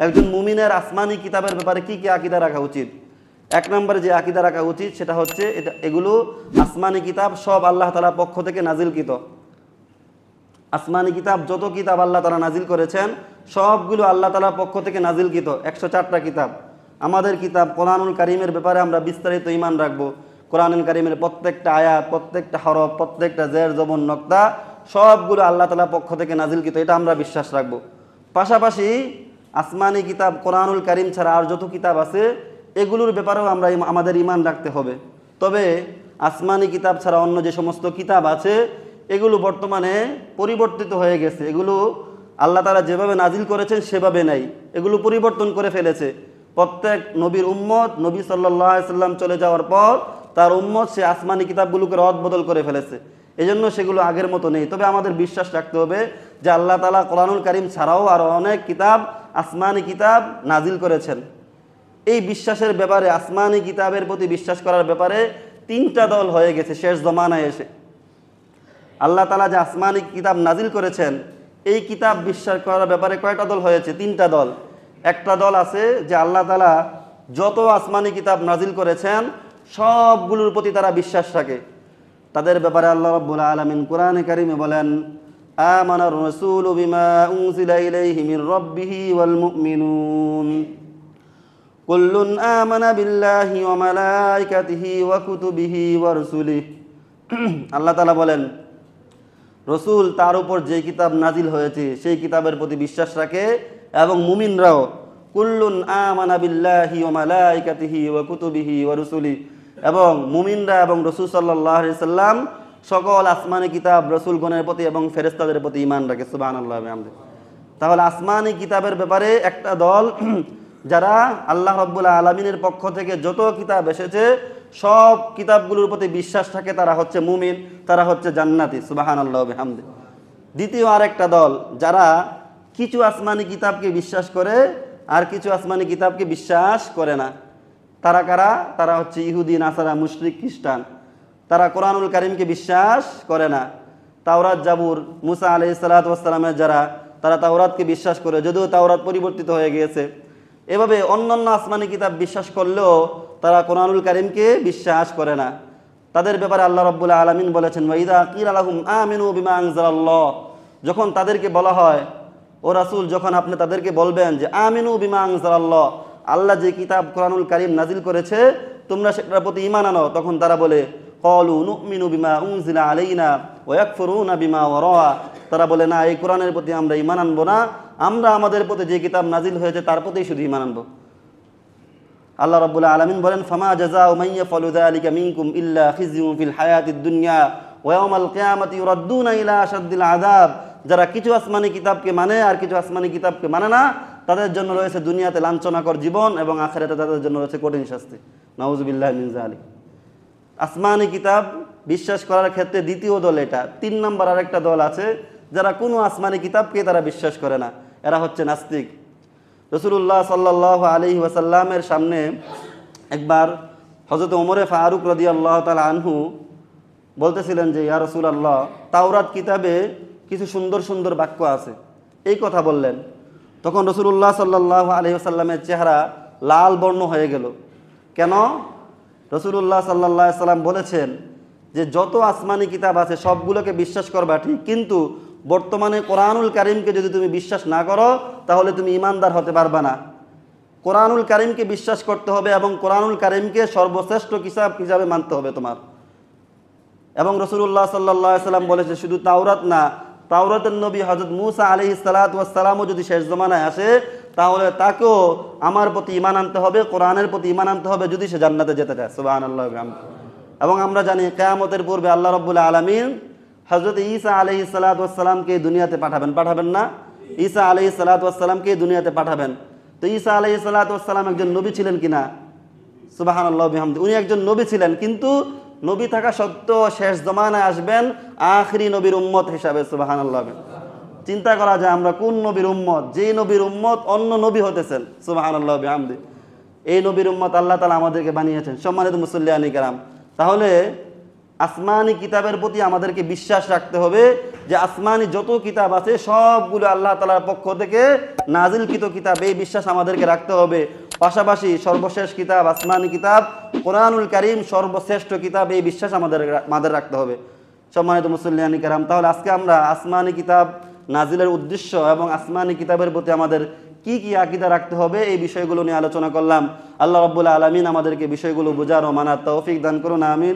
একজন মুমিনের আসমানি কিতাবের ব্যাপারে কি কি আকীদা রাখা উচিত? এক নম্বরে যে আকীদা রাখা উচিত সেটা হচ্ছে এগুলো আসমানি কিতাব সব আল্লাহ তাআলার পক্ষ থেকে নাজিলকৃত। আসমানি কিতাব যত কিতাব আল্লাহ তাআলা নাজিল করেছেন সবগুলো আল্লাহ তাআলার পক্ষ থেকে নাজিলকৃত। 104টা কিতাব। আমাদের কিতাব কোরআনুল কারীমের ব্যাপারে আমরা বিস্তারিত ঈমান রাখবো। কোরআনুল কারীমের প্রত্যেকটা আয়াত, প্রত্যেকটা হরফ, প্রত্যেকটা জের জবর নক্তা সবগুলো আল্লাহ তাআলার পক্ষ থেকে নাজিলকৃত, এটা আমরা বিশ্বাস রাখবো। পাশাপাশি আসমানি কিতাব কোরআনুল কারীম ছাড়া আর যত কিতাব আছে এগুলোর ব্যাপারেও আমরা আমাদের ঈমান রাখতে হবে। তবে আসমানি কিতাব ছাড়া অন্য যে সমস্ত কিতাব আছে এগুলো বর্তমানে পরিবর্তিত হয়ে গেছে। এগুলো আল্লাহ তাআলা যেভাবে নাজিল করেছেন সেভাবে নাই, এগুলো পরিবর্তন করে ফেলেছে। প্রত্যেক নবীর উম্মত নবী সাল্লাল্লাহু আলাইহি সাল্লাম চলে যাওয়ার পর তার উম্মত সে আসমানি কিতাবগুলোকে রদ বদল করে ফেলেছে, এজন্য সেগুলো আগের মতো নেই। তবে আমাদের বিশ্বাস রাখতে হবে যে আল্লাহ তাআলা কোরআনুল কারীম ছাড়াও আরও অনেক কিতাব আসমানি কিতাব নাজিল করেছেন। এই বিশ্বাসের ব্যাপারে, আসমানি কিতাবের প্রতি বিশ্বাস করার ব্যাপারে 3টা দল হয়ে গেছে শেষ জমানায় এসে। আল্লাহ তাআলা যে আসমানি কিতাব নাজিল করেছেন এই কিতাব বিশ্বাস করার ব্যাপারে কয়টা দল হয়েছে? 3টা দল। একটা দল আছে যে আল্লাহ তাআলা যত আসমানি কিতাব নাজিল করেছেন সবগুলোর প্রতি তারা বিশ্বাস রাখে। তাদের ব্যাপারে আল্লাহ রাব্বুল আলামিন কোরআনে কারিমে বলেন, আমানার রাসূলু বিমা উনজিলা ইলাইহি মির রাব্বিহি ওয়াল মুমিনুন কুল্লুন আমানা বিল্লাহি ওয়া মালাইকাতিহি ওয়া কুতুবিহি ওয়া রুসুলিহি। আল্লাহ তাআলা বলেন রসুল তার উপর যে কিতাব নাজিল হয়েছে সেই কিতাবের প্রতি বিশ্বাস রাখে এবং মুমিনরাও। কুল্লুন আমানা বিল্লাহি ওয়া মালাইকাতিহি ওয়া কুতুবিহি ওয়া রুসুলিহি, এবং মুমিনরা এবং রাসূল সাল্লাল্লাহু আলাইহি সাল্লাম সকল আসমানি কিতাব রাসূলগণের প্রতি এবং ফেরেশতাদের প্রতি ঈমান রাখে। সুবহানাল্লাহ ওয়া বিহামদিহি। তাহলে আসমানি কিতাবের ব্যাপারে একটা দল যারা আল্লাহ রাব্বুল আলামিনের পক্ষ থেকে যত কিতাব এসেছে সব কিতাবগুলোর প্রতি বিশ্বাস থাকে, তারা হচ্ছে মুমিন, তারা হচ্ছে জান্নাতি। সুবহানাল্লাহ ওয়া বিহামদিহি। দ্বিতীয় আরেকটা দল যারা কিছু আসমানি কিতাবকে বিশ্বাস করে আর কিছু আসমানি কিতাবকে বিশ্বাস করে না। তারা কারা? তারা হচ্ছে ইহুদি, নাসারা, মুশরিক, খ্রিস্টান। তারা কোরআনুল কারীমকে বিশ্বাস করে না। তাওরাত, জাবুর, মুসা আলাইহিস সালাতু ওয়াস সালামের যারা, তারা তাওরাতকে বিশ্বাস করে, যদিও তাওরাত পরিবর্তিত হয়ে গিয়েছে। এভাবে অন্যান্য আসমানি কিতাব বিশ্বাস করলেও তারা কোরআনুল কারীমকে বিশ্বাস করে না। তাদের ব্যাপারে আল্লাহ রাব্বুল আলামিন বলেছেন, ওয়াইদা কিলা লাহুম আমিনু বিমা আনজালাল্লাহ, যখন তাদেরকে বলা হয় ও রাসূল, যখন আপনি তাদেরকে বলবেন যে আমিনু বিমা আনজালাল্লাহ, আল্লাহ যে কিতাব কোরআনুল কারীম নাজিল করেছে তোমরা সেটার প্রতি ঈমান আনো, তখন তারা বলে ক্বালু নুমিনু বিমা উনজিলা আলাইনা ওয়া ইয়াকফুরুনা বিমা ওয়ারা, তারা বলে না এই কোরআনের প্রতি আমরা ঈমান আনবো না, আমরা আমাদের প্রতি যে কিতাব নাজিল হয়েছে তার প্রতি শুধু ঈমান আনবো। আল্লাহ রাব্বুল আলামিন বলেন, ফামা জাযাউ মান ইয়াফআলু যালিকা মিনকুম ইল্লা খিজিয়ুন ফিল হায়াতিদ দুনিয়া ওয়া ইয়াউমাল কিয়ামাতি ইউরাদ্দুনা ইলা আশাদ্দিল আযাব, যারা কিছু আসমানি কিতাবকে মানে আর কিছু আসমানি কিতাবকে মানে না তাদের জন্য রয়েছে দুনিয়াতে লাঞ্ছনাকর জীবন এবং আখিরাতে তাদের জন্য রয়েছে কঠিন শাস্তি। নাউযুবিল্লাহি মিন যালিক। আসমানি কিতাব বিশ্বাস করার ক্ষেত্রে দ্বিতীয় দল এটা। 3 নম্বর আরেকটা দল আছে যারা কোনো আসমানি কিতাবকে তারা বিশ্বাস করে না, এরা হচ্ছে নাস্তিক। রাসূলুল্লাহ সাল্লাল্লাহু আলাইহি ওয়াসাল্লামের সামনে একবার হযরত ওমরে ফারুক রাদিয়াল্লাহু তাআলা আনহু বলতেছিলেন যে ইয়া রাসূলুল্লাহ, তাওরাত কিতাবে কিছু সুন্দর সুন্দর বাক্য আছে, এই কথা বললেন। তখন রাসূলুল্লাহ সাল্লাল্লাহু আলাইহি ওয়াসাল্লামের চেহারা লাল বর্ণ হয়ে গেল। কেন? রাসূলুল্লাহ সাল্লাল্লাহু আলাইহি ওয়াসাল্লাম বলেছেন যে যত আসমানি কিতাব আছে সবগুলোকে বিশ্বাস করবা ঠিক, কিন্তু বর্তমানে কোরআনুল কারীমকে যদি তুমি বিশ্বাস না করো তাহলে তুমি ঈমানদার হতে পারবা না। কোরআনুল কারীমকে বিশ্বাস করতে হবে এবং কোরআনুল কারীমকে সর্বশ্রেষ্ঠ কিতাব হিসাবে মানতে হবে তোমার। এবং রাসূলুল্লাহ সাল্লাল্লাহু আলাইহি ওয়াসাল্লাম বলেছে শুধু তাওরাত না, তাওরাতের নবী হযরত মুসা আলাইহিস সালাতু ওয়াস সালামও যদি শেষ জামানায় আসে তাহলে তাকেও আমার প্রতি ঈমান আনতে হবে, কোরআনের প্রতি ঈমান আনতে হবে যদি সে জান্নাতে যেতে চায়। সুবহানাল্লাহ। এবং আমরা জানি কিয়ামতের পূর্বে আল্লাহ রাব্বুল আলামিন হযরত ঈসা আলাইহিস সালাতু ওয়াস সালামকে দুনিয়াতে পাঠাবেন না? ঈসা আলাইহিস সালাতু ওয়াস সালামকে দুনিয়াতে পাঠাবেন। তো ঈসা আলাইহিস সালাতু ওয়াস সালাম একজন নবী ছিলেন কিনা? সুবহানাল্লাহ বিহামদিহি। উনি একজন নবী ছিলেন, কিন্তু নবী থাকা সত্ত্বেও শেষ জমানায় আসবেন আখিরি নবীর উম্মত হিসাবে। সুবহানাল্লাহ। চিন্তা করা যায় আমরা কোন নবীর উম্মত, যেই নবীর উম্মত অন্য নবী হতেছেন। সুবহানাল্লাহ বিহামদিহি। এই নবীর উম্মত আল্লাহ তাআলা আমাদেরকে বানিয়েছেন। সম্মানিত মুসল্লিয়ানি কেরাম, তাহলে আসমানি কিতাবের প্রতি আমাদেরকে বিশ্বাস রাখতে হবে যে আসমানি যত কিতাব আছে সবগুলো আল্লাহ তাআলার পক্ষ থেকে নাজিলকৃত কিতাব, এই বিশ্বাস আমাদেরকে রাখতে হবে। পাশাপাশি সর্বশেষ কিতাব আসমানি কিতাব কোরআনুল কারীম সর্বশ্রেষ্ঠ কিতাব, এই বিশ্বাস আমাদের রাখতে হবে। সম্মানিত মুসল্লিয়ানি কেরাম, তাহলে আজকে আমরা আসমানি কিতাব নাজিলের উদ্দেশ্য এবং আসমানি কিতাবের প্রতি আমাদের কি কি আকীদা রাখতে হবে এই বিষয়গুলো নিয়ে আলোচনা করলাম। আল্লাহ রাব্বুল আলামিন আমাদেরকে বিষয়গুলো বোঝার ও মানার তৌফিক দান করুন, আমিন।